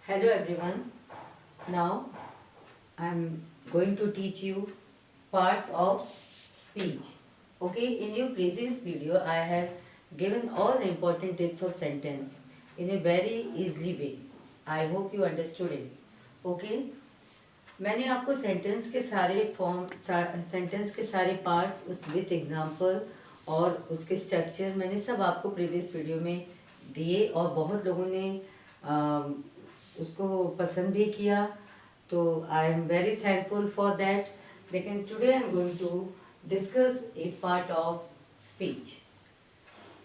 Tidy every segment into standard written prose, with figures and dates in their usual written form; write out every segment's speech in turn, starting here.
Hello everyone. Now I am going to teach you parts of speech. Okay, in your previous video I have given all the important tips of sentence in a very easily way. I hope you understood it. Okay, मैंने आपको sentence के सारे form sentence के सारे parts उस with example और उसके structure मैंने सब आपको प्रीवियस वीडियो में दिए और बहुत लोगों ने उसको पसंद भी किया, तो I am very thankful for that. लेकिन today I am going to discuss a part of speech.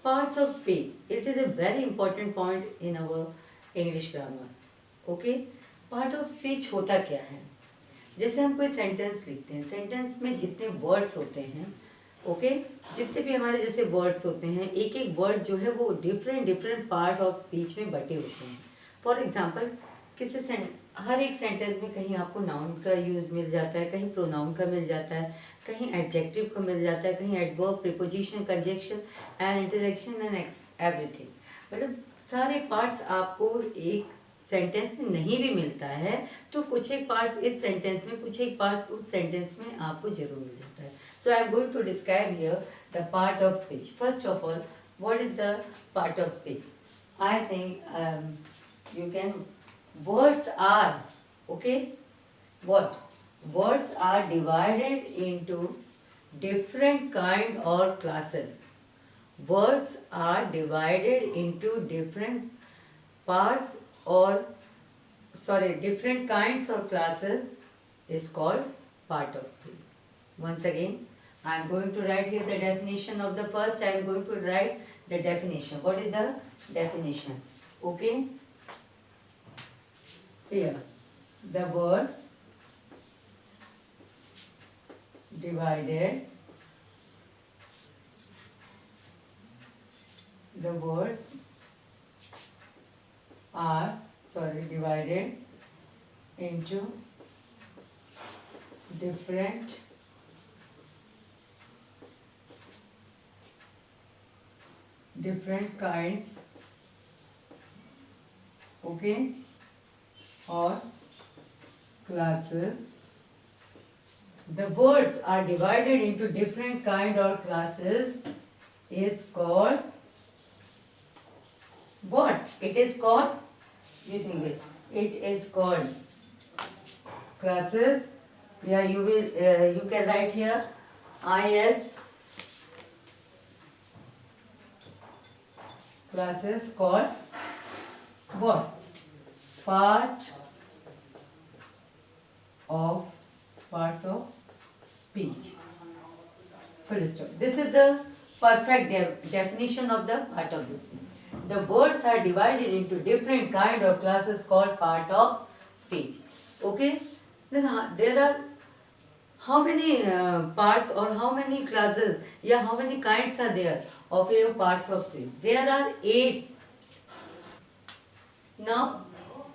Parts of speech. It is a very important point in our English grammar. Okay? Part of speech होता क्या है? जैसे हम कोई sentence लिखते हैं, sentence में जितने वर्ड्स होते हैं, ओके, जितने भी हमारे जैसे वर्ड्स होते हैं, एक एक वर्ड जो है वो different different part of speech में बटे होते हैं. फॉर एग्जाम्पल हर एक सेंटेंस में कहीं आपको नाउन का यूज मिल जाता है, कहीं प्रोनाउन का मिल जाता है, कहीं एडजेक्टिव का मिल जाता है, कहीं adverb, preposition, conjunction and interjection and everything. मतलब सारे पार्ट्स आपको एक सेंटेंस में नहीं भी मिलता है, तो कुछ एक पार्ट्स इस सेंटेंस में, कुछ एक पार्ट्स उस सेंटेंस में आपको जरूर मिल जाता है. So I am going to describe here the part of speech. First of all, what is the part of speech? I think you can, words are, okay, what words are divided into different kind or classes. Words are divided into different parts or different kinds or classes is called part of speech. Once again, I am going to write here the definition of the first. I am going to write the definition. What is the definition? Okay, here the word divided, the words are divided into different kinds, okay, or classes. The words are divided into different kind or classes is called what? It is called, you think it is called classes. Yeah, you can write here IS, classes called what? Parts of speech. Full stop. This is the perfect definition of the part of the speech. The words are divided into different kind of classes called part of speech. Okay? Then there are how many parts or how many classes, yeah, how many kinds are there of your parts of speech? There are 8. Now,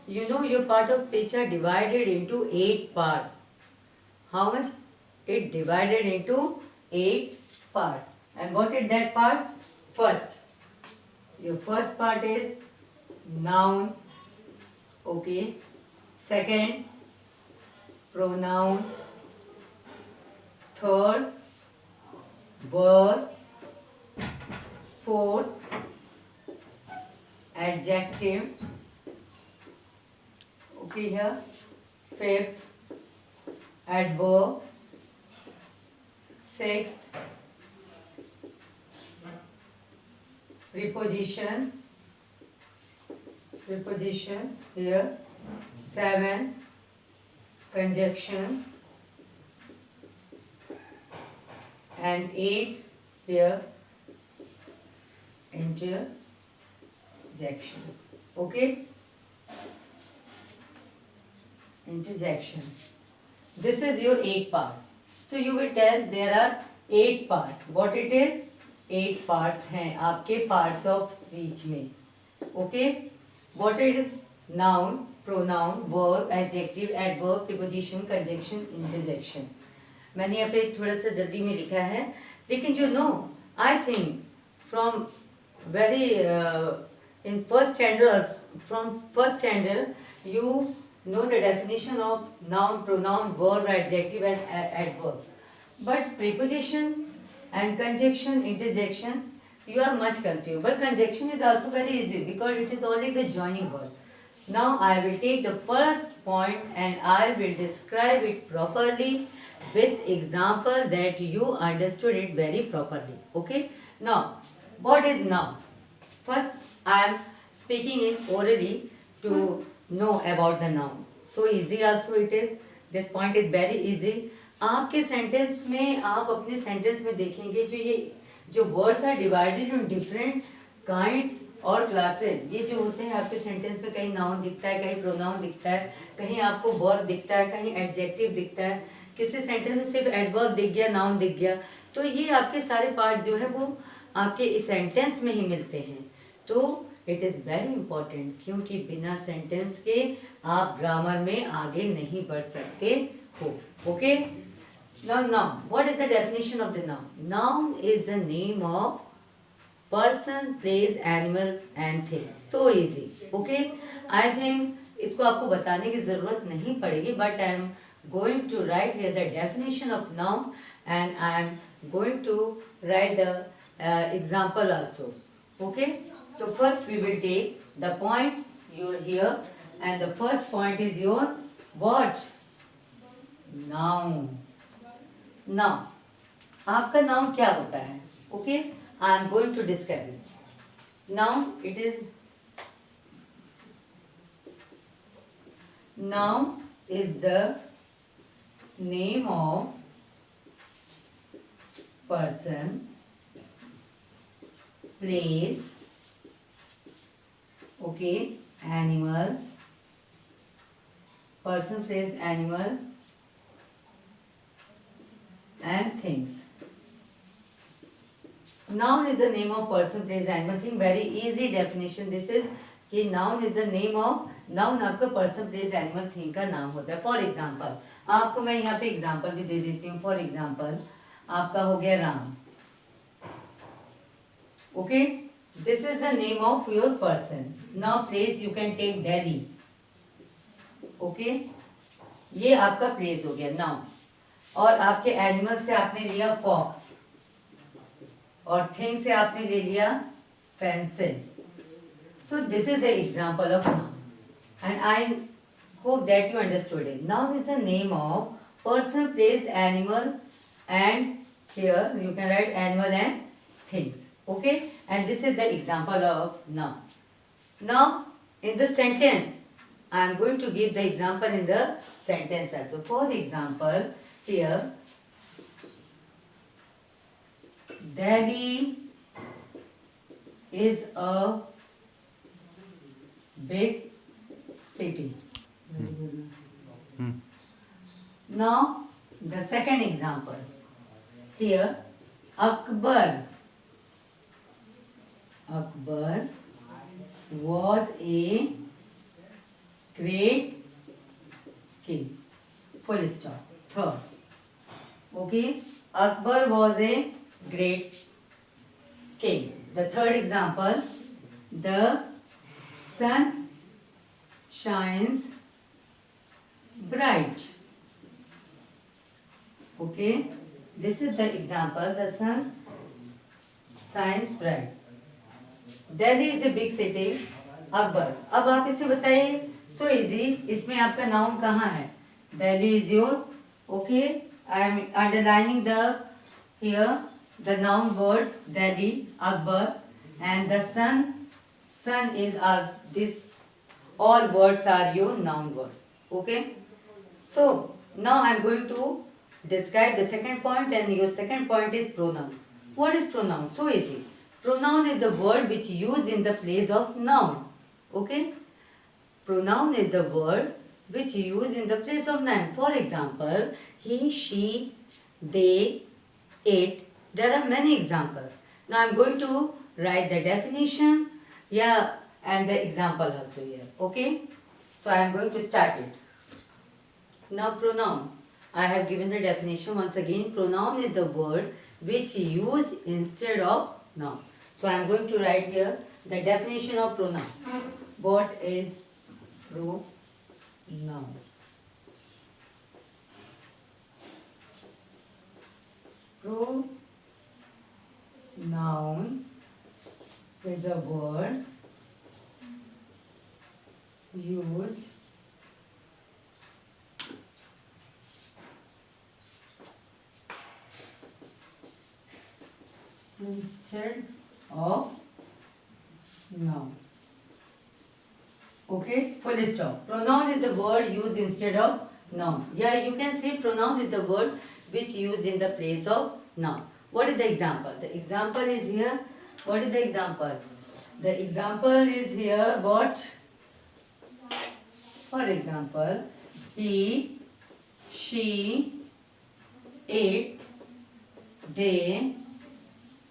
you know your part of speech are divided into 8 parts. How much? It divided into 8 parts. And what is that parts? First, your first part is noun. Okay. Second, pronoun. Third, verb. Fourth, adjective. Okay, here. Fifth, adverb. Sixth, preposition here. 7, conjunction, and 8 here, interjection. Okay, interjection. This is your 8 parts. So you will tell there are 8 parts. What it is? 8 parts हैं आपके parts of speech में. Okay? What it is? Noun, pronoun, verb, adjective, adverb, preposition, conjunction, interjection. मैंने यहाँ पे थोड़ा सा जल्दी में लिखा है, लेकिन you know, I think from very in first standard from first standard, you know the definition of noun, pronoun, verb, adjective and adverb. But preposition and conjunction, interjection, you are much confused. But conjunction is also very easy because it is only the joining word. Now I will take the first point and I will describe it properly with example that you understood it very properly. Okay? Now, what is noun? First, I am speaking in orally to know about the noun. So easy also it is. This point is very easy. आपके sentence में आप अपने sentence में देखेंगे जो words are divided in different kinds और classes, ये जो होते हैं आपके सेंटेंस में, कहीं नाउन दिखता है, कहीं प्रोनाउन दिखता है, कहीं आपको वर्ब दिखता है, कहीं एडजेक्टिव दिखता है, किसी सेंटेंस में सिर्फ एडवर्ब दिख गया, नाउन दिख गया। तो ये आपके सारे पार्ट जो है वो आपके इस सेंटेंस में ही मिलते हैं। तो इट इज़ वेरी इंपॉर्टेंट, क्योंकि बिना सेंटेंस के आप ग्रामर में आगे नहीं बढ़ सकते हो। Okay, now what is the definition of the noun? Noun is the name of person, place, animal and thing. So easy. Okay, I think इसको आपको बताने की जरूरत नहीं पड़ेगी, but I am going to write here the definition of noun and I am going to write the example also. Okay, so first we will take the point you here, and the first point is your what? Noun. Now आपका noun क्या होता है? Okay, I am going to describe it. Noun, it is noun is the name of person, place, okay, animals, person, place, animal and things. Noun is the name of person, place, animal, thing. Very easy definition this is कि noun is the name of, noun आपका person, place, animal, thing का नाम होता है। For example, आपको मैं यहाँ पे एग्जाम्पल भी दे देती हूँ। फॉर एग्जाम्पल आपका हो गया Ram. Okay, this is the name of your person. Now place you can take Delhi. Okay, ये आपका प्लेस हो गया नाउ। और आपके एनिमल से आपने लिया फॉक्स, और थिंग से आपने ले लिया pencil. So this is the example of noun, and I hope that you understood it. Noun is the name of person, place, animal, and here you can write animal and things. Okay, and this is the example of noun. Now in the sentence, I am going to give the example in the sentence also. For example, here Delhi is a big city. Now the second example here, Akbar was a great king. Full stop. Third, okay, Akbar was a great king. The third example, the sun shines bright. Okay, this is the example, the sun shines bright. Delhi is a big city. Akbar, अब आप इसे बताइए। So easy, इसमें आपका noun कहाँ है? Delhi is your, okay, I am underlining the here the noun word Delhi, Akbar, and the sun is as this, all words are your noun words. Okay, so now I am going to describe the second point, and your second point is pronoun. What is pronoun? So easy. Pronoun is the word which used in the place of noun. Okay, pronoun is the word which used in the place of noun. For example, he, she, they, it. There are many examples. Now I am going to write the definition, yeah, and the example also here. Okay, so I am going to start it. Now pronoun, I have given the definition once again. Pronoun is the word which used instead of noun. So I am going to write here the definition of pronoun. What is pronoun? Pronoun is a word used instead of noun. Okay, full stop. Pronoun is the word used instead of noun. Yeah, you can say pronoun is the word which used in the place of noun. What is the example? The example is here. What is the example? The example is here what? For example, he, she, it, they,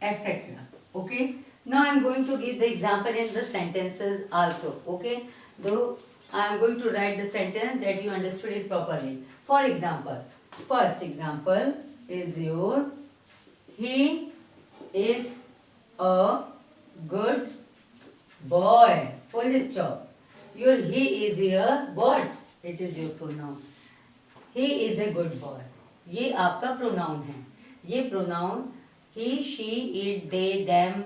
etc. Okay. Now I am going to give the example in the sentences also. Okay. Though I am going to write the sentence that you understood it properly. For example, first example is your he is a good boy. Full stop. Your he is here what? It is your pronoun. He is a good boy. ये आपका pronoun है. ये pronoun he, she, it, they, them,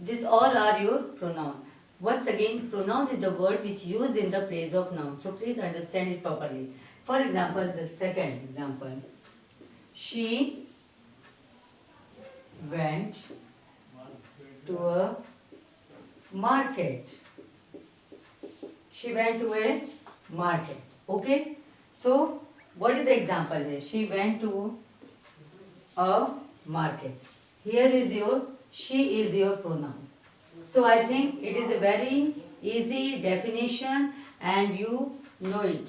this all are your pronoun. Once again, pronoun is the word which used in the place of noun. So please understand it properly. For example, the second example. She went to a market. She went to a market. Okay. So, what is the example here? She went to a market. Here is your, she is your pronoun. So, I think it is a very easy definition and you know it.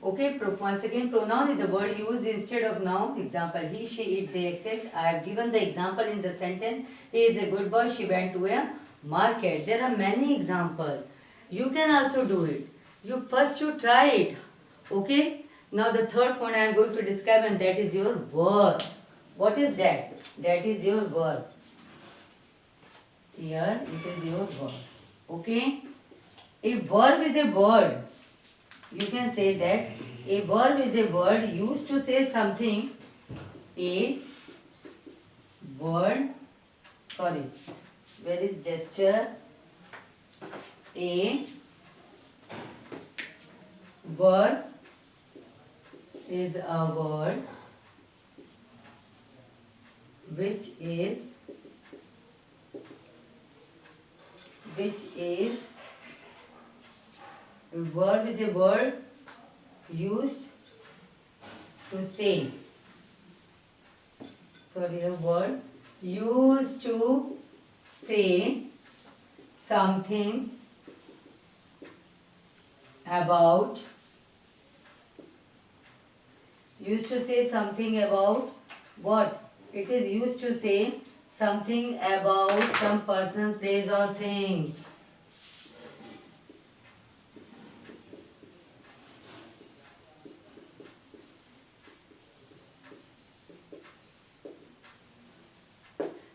Okay, once again, pronoun is the word used instead of noun. Example, he, she, it, they, etc. I have given the example in the sentence. He is a good boy, she went to a market. There are many examples. You can also do it. First you try it. Okay. Now the third point I am going to describe, and that is your verb. What is that? That is your verb. Here it is your verb. Okay. A verb is a word. You can say that a verb is a word used to say something. A word. Sorry. Where is gesture? A word is a word which is a word used to say, a word used to say something about, what? It is used to say something about some person, place or thing.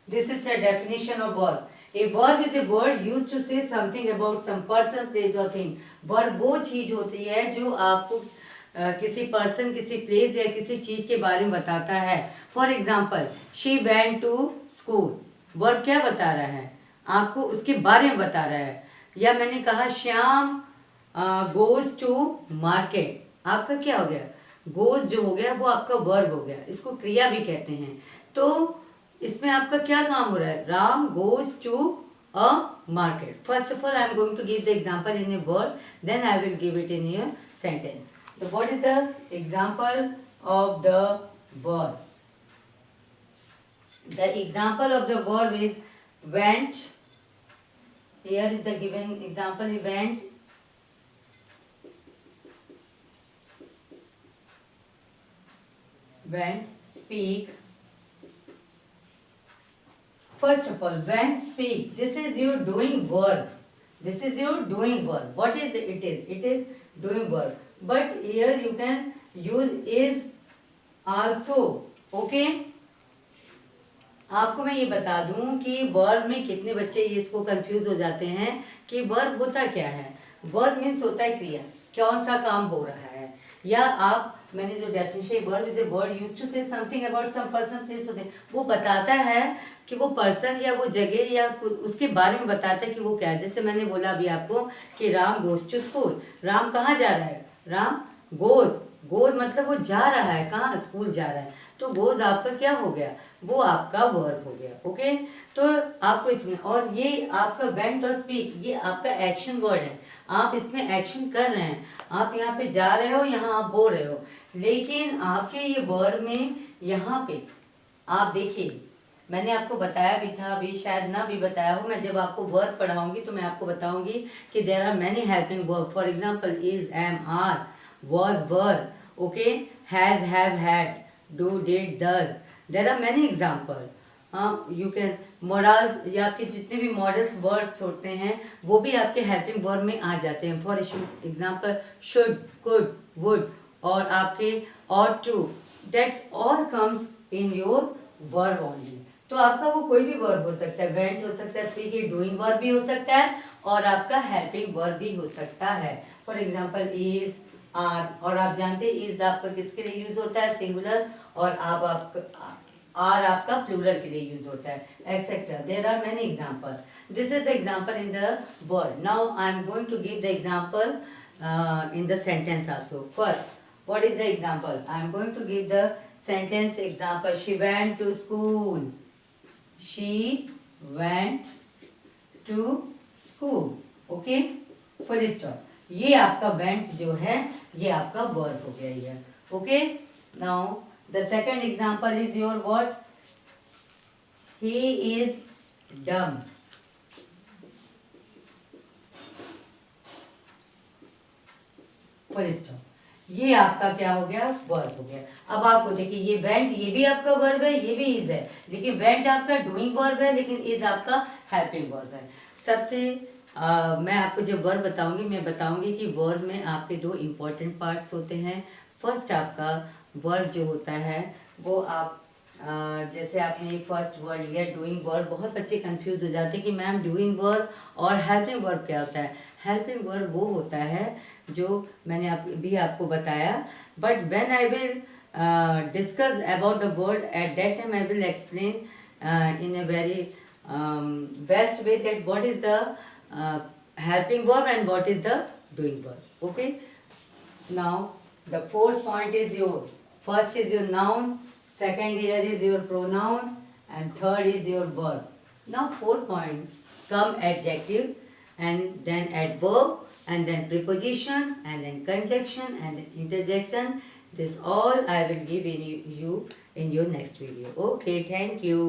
This is the definition of verb. A verb is a word used to say something about some person, place or thing. Verb वो चीज होती है जो आपको किसी person, किसी place या किसी चीज के बारे में बताता है. For example, she went to school. Verb क्या बता रहा है? आपको उसके बारे में बता रहा है. या मैंने कहा श्याम गोज टू मार्केट. आपका क्या हो गया? गोज जो हो गया वो आपका वर्ब हो गया. इसको क्रिया भी कहते हैं. तो इसमें आपका क्या काम हो रहा है? Ram goes to a market. First of all I am going to give the example in a word, then I will give it in a sentence. So what is the example of the verb? The example of the verb is went. Here is the given example. Went, speak. First of all, went, speak. This is your doing verb. What is it? It is doing verb. But here you can use is also. Okay. आपको मैं ये बता दूं कि verb में कितने बच्चे ये इसको कंफ्यूज हो जाते हैं कि वर्ब होता क्या है। वर्ब मीन्स होता है क्रिया, कौन सा काम हो रहा है। या आप, मैंने जो definition, verb is a word used to say something about some person place होते, वो बताता है कि वो पर्सन या वो जगह या उसके बारे में बताता है कि वो क्या है। जैसे मैंने बोला अभी आपको कि Ram goes to school, Ram कहाँ जा रहा है, राम गोज, गोज मतलब वो जा रहा है कहाँ, स्कूल जा रहा है। तो गोज आपका क्या हो गया, वो आपका वर्ब हो गया। ओके, तो आपको इसमें, और ये आपका वेंट और स्पीक, ये आपका एक्शन वर्ड है। आप इसमें एक्शन कर रहे हैं, आप यहाँ पे जा रहे हो, यहाँ आप बोल रहे हो, लेकिन आपके ये वर्ब में यहाँ पे आप देखिए, मैंने आपको बताया भी था, अभी शायद ना भी बताया हो। मैं जब आपको वर्ब पढ़ाऊंगी तो मैं आपको बताऊंगी कि there are many helping verb. For example is, am, are, was, were, okay, has, have, had, do, did, does. There are many example. You can modals, या आपके जितने भी मॉडल्स वर्ड्स होते हैं वो भी आपके हेल्पिंग वर्ब में आ जाते हैं। For example should, could, would, और आपके ought to, that all comes in your verb only. तो आपका वो कोई भी वर्ब हो सकता है, वेंट हो सकता है, स्पीक, डूइंग वर्ब भी हो सकता है, और आपका हेल्पिंग वर्ब भी हो सकता है। फॉर एग्जाम्पल इज, आर, और आप जानते हैं इज आपका किसके लिए यूज होता है, सिंगुलर, और आप आपका आर आपका प्लूरल के लिए यूज होता है, etcetera. There are many example. This is the example in the word. Now I am going to give the example in the sentence also. First, what is the example? I am going to give the sentence example. She went to school. She went to school. Okay? Full stop. ये आपका went जो है ये आपका verb हो गया ये. Okay? Now the second example is your what? He is dumb. Full stop. ये आपका क्या हो गया, वर्ब हो गया. अब आपको देखिए ये वेंट, ये भी आपका वर्ब है, ये भी इज है, लेकिन वेंट आपका डूइंग वर्ब है, लेकिन इज आपका हेल्पिंग वर्ब है. सबसे मैं आपको जब वर्ब बताऊंगी, मैं बताऊंगी कि वर्ब में आपके दो इम्पोर्टेंट पार्ट्स होते हैं. फर्स्ट आपका वर्ब जो होता है वो आप जैसे आपने फर्स्ट वर्ड लिया डूइंग वर्ब, बहुत बच्चे कंफ्यूज हो जाते हैं कि मैम डूइंग वर्ब और हेल्पिंग वर्ब क्या होता है. हेल्पिंग वर्ब वो होता है जो मैंने भी आपको बताया, but when I will discuss about the word at that time I will explain in a very best way that what is the helping verb and what is the doing verb. Okay, now the fourth point is your, first is your noun, second here is your pronoun, and third is your verb. Now fourth point come adjective, and then adverb, and then preposition, and then conjunction, and then interjection. This all I will give in you in your next video. Okay, thank you.